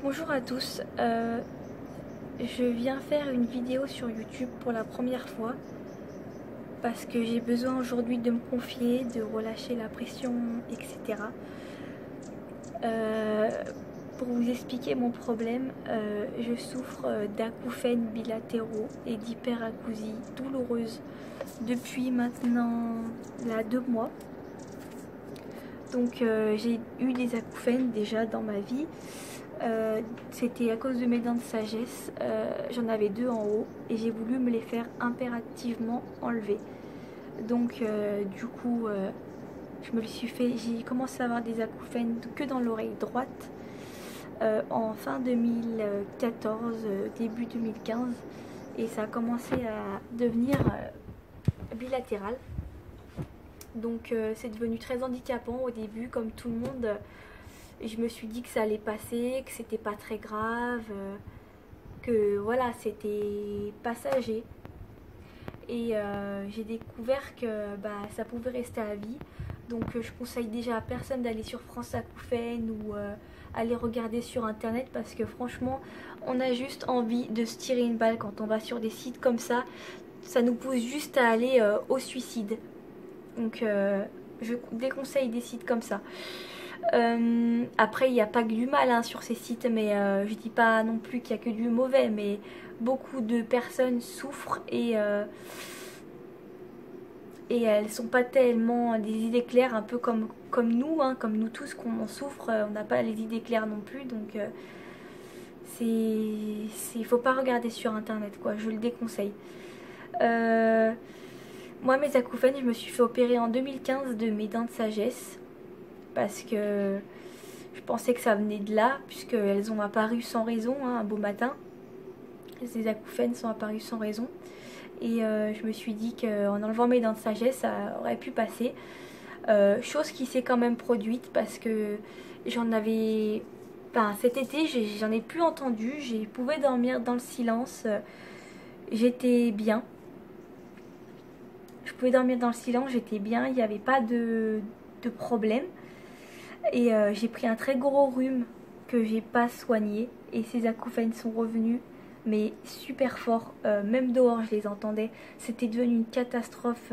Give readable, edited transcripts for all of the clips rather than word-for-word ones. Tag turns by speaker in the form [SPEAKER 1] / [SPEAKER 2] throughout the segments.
[SPEAKER 1] Bonjour à tous, je viens faire une vidéo sur YouTube pour la première fois parce que j'ai besoin aujourd'hui de me confier, de relâcher la pression, etc. Pour vous expliquer mon problème, je souffre d'acouphènes bilatéraux et d'hyperacousie douloureuse depuis maintenant 2 mois. Donc j'ai eu des acouphènes déjà dans ma vie. C'était à cause de mes dents de sagesse, j'en avais 2 en haut et j'ai voulu me les faire impérativement enlever. Donc du coup j'ai commencé à avoir des acouphènes que dans l'oreille droite en fin 2014, début 2015, et ça a commencé à devenir bilatéral. Donc c'est devenu très handicapant au début, comme tout le monde. Je me suis dit que ça allait passer, que c'était pas très grave, que voilà, c'était passager. Et j'ai découvert que ça pouvait rester à vie. Donc je conseille déjà à personne d'aller sur France Acouphènes ou aller regarder sur internet, parce que franchement on a juste envie de se tirer une balle quand on va sur des sites comme ça. Ça nous pousse juste à aller au suicide. Donc je déconseille des sites comme ça. Après il n'y a pas que du mal sur ces sites, mais je dis pas non plus qu'il y a que du mauvais, mais beaucoup de personnes souffrent et elles sont pas tellement des idées claires, un peu comme nous tous, qu'on souffre, on n'a pas les idées claires non plus. Donc faut pas regarder sur internet, quoi, je le déconseille. Moi, mes acouphènes, je me suis fait opérer en 2015 de mes dents de sagesse parce que je pensais que ça venait de là, puisqu'elles ont apparu sans raison, un beau matin. Ces acouphènes sont apparus sans raison. Et je me suis dit qu'en enlevant mes dents de sagesse, ça aurait pu passer. Chose qui s'est quand même produite, parce que j'en avais... cet été, j'en ai plus entendu. Je pouvais dormir dans le silence. J'étais bien. Je pouvais dormir dans le silence, j'étais bien. Il n'y avait pas de problème. Et j'ai pris un très gros rhume que j'ai pas soigné. Et ces acouphènes sont revenus, mais super fort. Même dehors je les entendais. C'était devenu une catastrophe.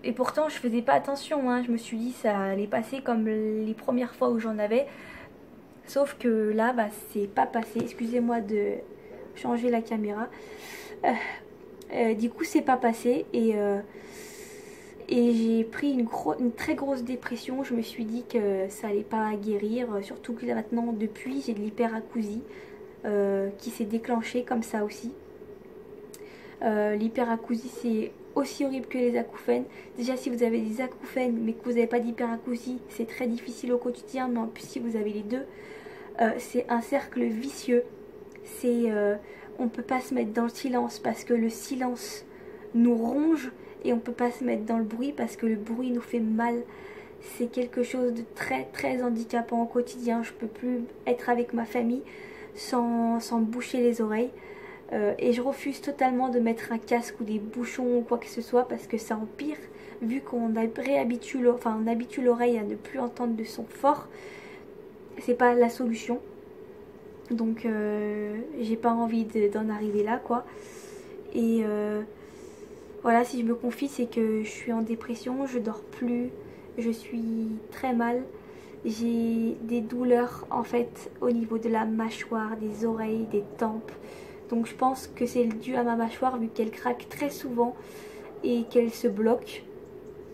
[SPEAKER 1] Et pourtant je faisais pas attention, je me suis dit ça allait passer comme les premières fois où j'en avais. Sauf que là c'est pas passé. Excusez-moi de changer la caméra. Du coup c'est pas passé. Et j'ai pris une très grosse dépression. Je me suis dit que ça allait pas guérir. Surtout que là, maintenant, depuis, j'ai de l'hyperacousie qui s'est déclenchée comme ça aussi. L'hyperacousie, c'est aussi horrible que les acouphènes. Déjà, si vous avez des acouphènes mais que vous n'avez pas d'hyperacousie, c'est très difficile au quotidien. Mais en plus, si vous avez les deux, c'est un cercle vicieux. On peut pas se mettre dans le silence parce que le silence nous ronge. Et on peut pas se mettre dans le bruit parce que le bruit nous fait mal. C'est quelque chose de très très handicapant au quotidien. Je peux plus être avec ma famille sans me boucher les oreilles. Et je refuse totalement de mettre un casque ou des bouchons ou quoi que ce soit, parce que ça empire. Vu qu'on réhabitue, on habitue l'oreille à ne plus entendre de son fort, c'est pas la solution. Donc j'ai pas envie d'en arriver là, quoi. Et voilà, si je me confie, c'est que je suis en dépression, je dors plus, je suis très mal. J'ai des douleurs en fait au niveau de la mâchoire, des oreilles, des tempes. Donc je pense que c'est dû à ma mâchoire, vu qu'elle craque très souvent et qu'elle se bloque.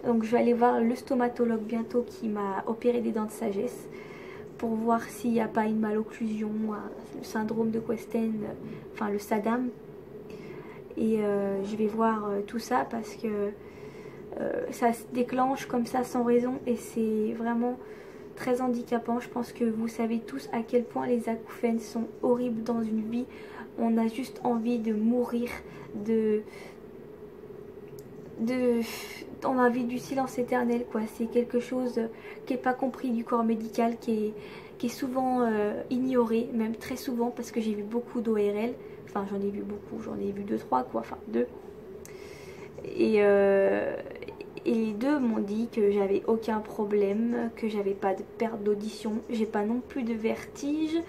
[SPEAKER 1] Donc je vais aller voir le stomatologue bientôt, qui m'a opéré des dents de sagesse, pour voir s'il n'y a pas une malocclusion, le syndrome de Westen, enfin le SADAM. Et je vais voir tout ça, parce que ça se déclenche comme ça sans raison et c'est vraiment très handicapant. Je pense que vous savez tous à quel point les acouphènes sont horribles dans une vie. On a juste envie de mourir, on a envie du silence éternel, quoi. C'est quelque chose qui n'est pas compris du corps médical, qui est souvent ignoré, même très souvent, parce que j'ai vu beaucoup d'ORL. Enfin, j'en ai vu beaucoup, j'en ai vu 2-3, quoi, enfin 2. Et Et les deux m'ont dit que j'avais aucun problème, que j'avais pas de perte d'audition, j'ai pas non plus de vertige.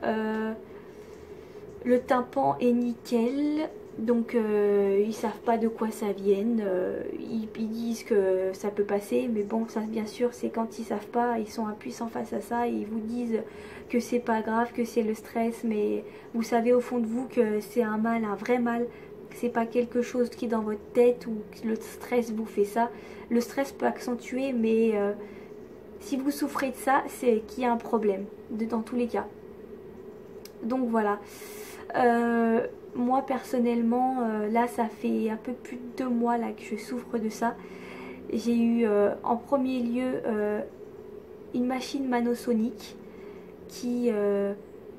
[SPEAKER 1] Le tympan est nickel, donc ils savent pas de quoi ça vienne. Ils disent que ça peut passer, mais bon, ça bien sûr, c'est quand ils savent pas, ils sont impuissants face à ça et ils vous disent que c'est pas grave, que c'est le stress, mais vous savez au fond de vous que c'est un mal, un vrai mal. C'est pas quelque chose qui est dans votre tête ou que le stress vous fait ça. Le stress peut accentuer, mais si vous souffrez de ça, c'est qu'il y a un problème, dans tous les cas. Donc voilà. Moi personnellement, là ça fait un peu plus de 2 mois là, que je souffre de ça. J'ai eu en premier lieu une machine manosonique qui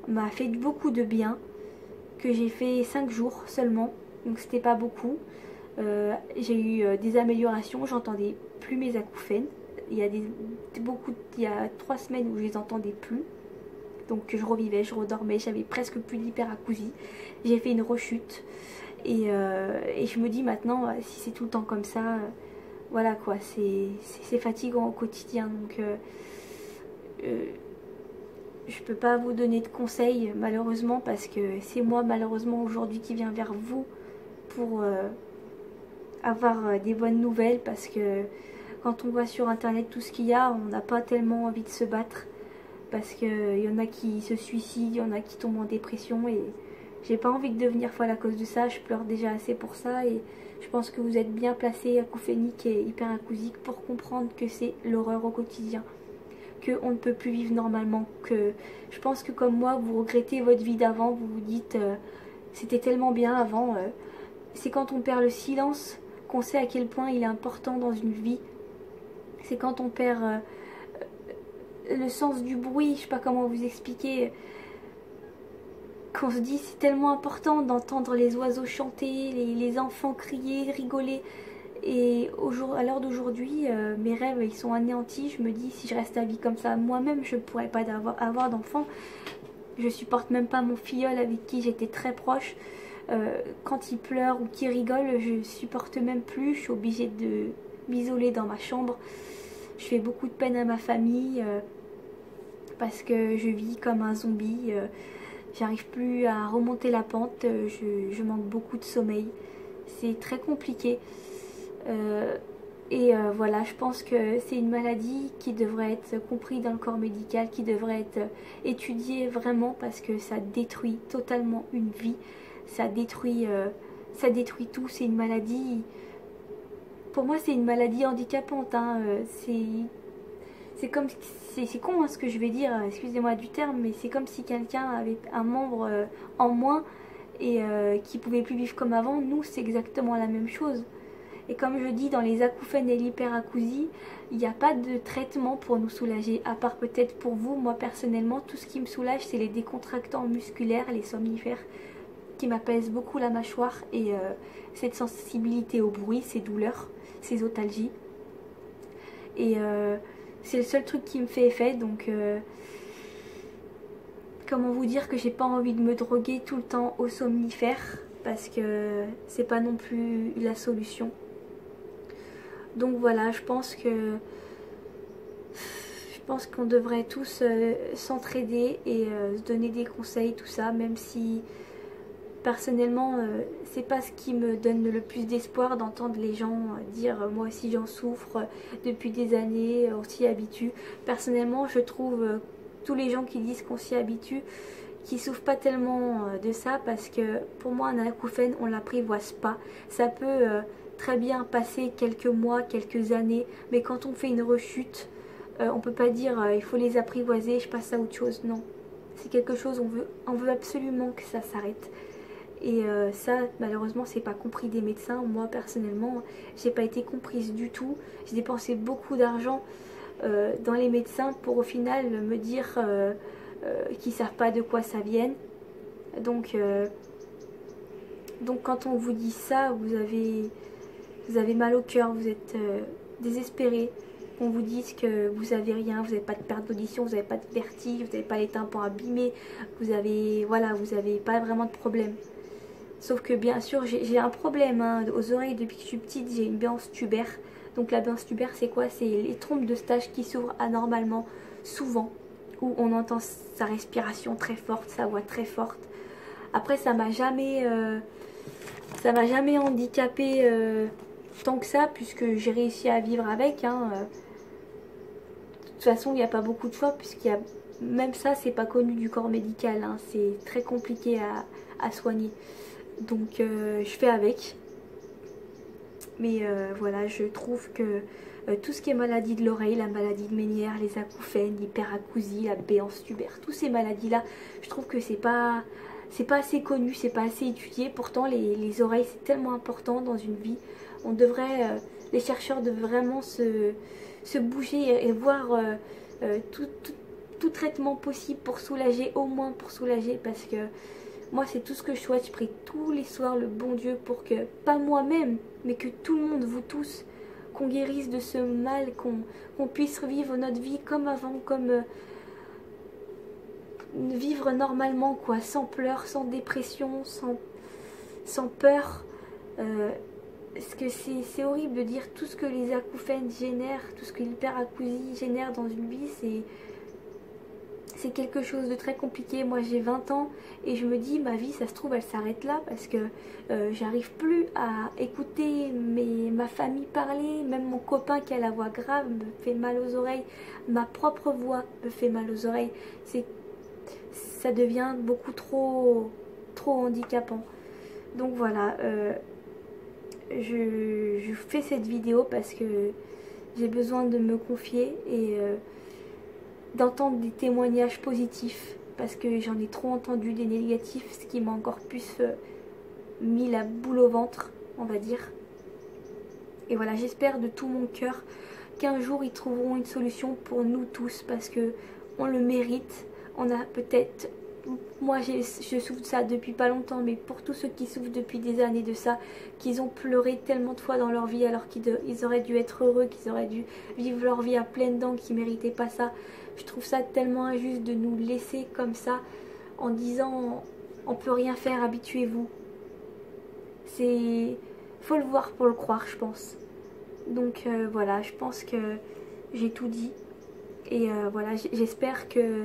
[SPEAKER 1] m'a fait beaucoup de bien, que j'ai fait 5 jours seulement, donc c'était pas beaucoup. J'ai eu des améliorations, j'entendais plus mes acouphènes. Il y a 3 semaines où je les entendais plus. Donc je revivais, je redormais, j'avais presque plus d'hyperacousie. J'ai fait une rechute. Et je me dis maintenant, si c'est tout le temps comme ça, voilà quoi, c'est fatigant au quotidien. Donc je peux pas vous donner de conseils malheureusement, parce que c'est moi malheureusement aujourd'hui qui viens vers vous pour avoir des bonnes nouvelles, parce que quand on voit sur internet tout ce qu'il y a, on n'a pas tellement envie de se battre, parce qu'il y en a qui se suicident, il y en a qui tombent en dépression, et j'ai pas envie de devenir folle à cause de ça. Je pleure déjà assez pour ça, et je pense que vous êtes bien placé, acouphénique et hyperacousique, pour comprendre que c'est l'horreur au quotidien, qu'on ne peut plus vivre normalement, que je pense que comme moi vous regrettez votre vie d'avant, vous vous dites c'était tellement bien avant. C'est quand on perd le silence qu'on sait à quel point il est important dans une vie. C'est quand on perd le sens du bruit, je sais pas comment vous expliquer, qu'on se dit c'est tellement important d'entendre les oiseaux chanter, les enfants crier, rigoler. Et à l'heure d'aujourd'hui, mes rêves ils sont anéantis. Je me dis, si je reste à vie comme ça, moi-même je ne pourrais pas avoir d'enfant. Je supporte même pas mon filleul avec qui j'étais très proche. Quand il pleure ou qu'il rigole, je supporte même plus. Je suis obligée de m'isoler dans ma chambre. Je fais beaucoup de peine à ma famille parce que je vis comme un zombie. J'arrive plus à remonter la pente. Je manque beaucoup de sommeil. C'est très compliqué. Voilà, je pense que c'est une maladie qui devrait être comprise dans le corps médical, qui devrait être étudiée vraiment, parce que ça détruit totalement une vie, ça détruit tout. C'est une maladie, pour moi c'est une maladie handicapante, hein. C'est comme, c'est con hein, ce que je vais dire, excusez-moi du terme, mais c'est comme si quelqu'un avait un membre en moins et qui pouvait plus vivre comme avant. Nous c'est exactement la même chose. Et comme je dis, dans les acouphènes et l'hyperacousie, il n'y a pas de traitement pour nous soulager, à part peut-être pour vous. Moi personnellement, tout ce qui me soulage, c'est les décontractants musculaires, les somnifères, qui m'apaisent beaucoup la mâchoire, et cette sensibilité au bruit, ces douleurs, ces otalgies. Et c'est le seul truc qui me fait effet, donc comment vous dire que j'ai pas envie de me droguer tout le temps aux somnifères, parce que c'est pas non plus la solution. Donc voilà, je pense qu'on devrait tous s'entraider et se donner des conseils, tout ça, même si personnellement c'est pas ce qui me donne le plus d'espoir d'entendre les gens dire moi aussi j'en souffre depuis des années, on s'y habitue. Personnellement je trouve tous les gens qui disent qu'on s'y habitue, qui souffrent pas tellement de ça, parce que pour moi un acouphène on l'apprivoise pas. Ça peut très bien passer quelques mois, quelques années, mais quand on fait une rechute, on peut pas dire il faut les apprivoiser, je passe à autre chose. Non, c'est quelque chose, on veut absolument que ça s'arrête. Et ça malheureusement c'est pas compris des médecins. Moi personnellement j'ai pas été comprise du tout. J'ai dépensé beaucoup d'argent dans les médecins pour au final me dire qu'ils savent pas de quoi ça vienne. Donc quand on vous dit ça, vous avez mal au cœur, vous êtes désespéré. On vous dise que vous avez rien, vous n'avez pas de perte d'audition, vous n'avez pas de vertige, vous n'avez pas les tympans abîmés, vous avez pas vraiment de problème. Sauf que bien sûr j'ai un problème hein, aux oreilles depuis que je suis petite, j'ai une béance tubaire, Donc la béance tubaire, c'est quoi? C'est les trompes de stage qui s'ouvrent anormalement, souvent, où on entend sa respiration très forte, sa voix très forte. Après, ça m'a jamais handicapé tant que ça, puisque j'ai réussi à vivre avec. Hein. De toute façon, il n'y a pas beaucoup de choix, puisqu'il y a même ça, c'est pas connu du corps médical. Hein. C'est très compliqué à soigner. Donc, je fais avec. Mais voilà, je trouve que tout ce qui est maladie de l'oreille, la maladie de Ménière, les acouphènes, l'hyperacousie, la béance tubaire, toutes ces maladies-là, je trouve que c'est pas assez connu, c'est pas assez étudié. Pourtant, les oreilles, c'est tellement important dans une vie. On devrait, les chercheurs devraient vraiment se bouger et voir tout traitement possible pour soulager, au moins pour soulager, parce que moi, c'est tout ce que je souhaite. Je prie tous les soirs le bon Dieu pour que, pas moi-même, mais que tout le monde, vous tous, qu'on guérisse de ce mal, qu'on puisse vivre notre vie comme avant, comme vivre normalement, quoi, sans pleurs, sans dépression, sans peur. Parce que c'est horrible de dire tout ce que les acouphènes génèrent, tout ce que l'hyperacousie génère dans une vie, c'est quelque chose de très compliqué. Moi j'ai 20 ans et je me dis ma vie ça se trouve elle s'arrête là parce que j'arrive plus à écouter ma famille parler, même mon copain qui a la voix grave me fait mal aux oreilles, ma propre voix me fait mal aux oreilles. Ça devient beaucoup trop handicapant. Donc voilà, je fais cette vidéo parce que j'ai besoin de me confier et d'entendre des témoignages positifs parce que j'en ai trop entendu des négatifs, ce qui m'a encore plus mis la boule au ventre, on va dire. Et voilà, j'espère de tout mon cœur qu'un jour ils trouveront une solution pour nous tous parce que on le mérite. On a peut-être, moi je souffre de ça depuis pas longtemps, mais pour tous ceux qui souffrent depuis des années de ça, qu'ils ont pleuré tellement de fois dans leur vie alors qu'ils auraient dû être heureux, qu'ils auraient dû vivre leur vie à pleines dents, qu'ils méritaient pas ça. Je trouve ça tellement injuste de nous laisser comme ça en disant on peut rien faire, habituez-vous. Faut le voir pour le croire, je pense. Donc voilà, je pense que j'ai tout dit. Et voilà, j'espère que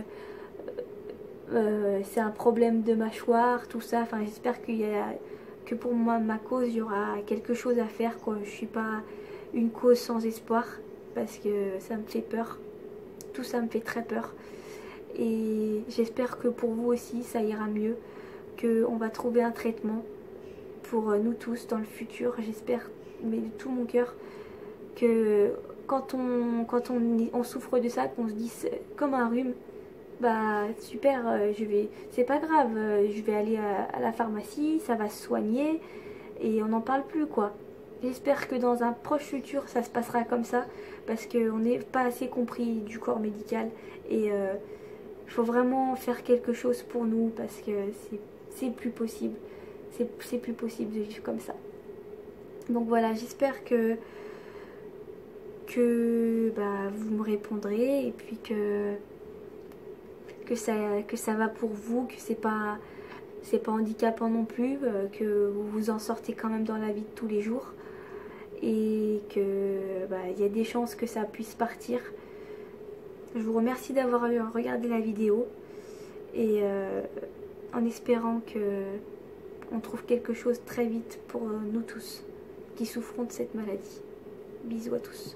[SPEAKER 1] c'est un problème de mâchoire, tout ça. Enfin, j'espère que pour moi, ma cause, il y aura quelque chose à faire, quoi. Je suis pas une cause sans espoir parce que ça me fait peur. Tout ça me fait très peur. Et j'espère que pour vous aussi, ça ira mieux. Qu'on va trouver un traitement pour nous tous dans le futur. J'espère, mais de tout mon cœur, que quand on souffre de ça, qu'on se dise comme un rhume, bah super, c'est pas grave, je vais aller à la pharmacie, ça va se soigner et on n'en parle plus, quoi. J'espère que dans un proche futur ça se passera comme ça parce qu'on n'est pas assez compris du corps médical et il faut vraiment faire quelque chose pour nous parce que c'est plus possible, c'est plus possible de vivre comme ça. Donc voilà, j'espère que bah, vous me répondrez et puis que ça va pour vous, que c'est pas handicapant non plus, que vous vous en sortez quand même dans la vie de tous les jours et que bah, y a des chances que ça puisse partir. Je vous remercie d'avoir regardé la vidéo et en espérant que on trouve quelque chose très vite pour nous tous qui souffrons de cette maladie. Bisous à tous.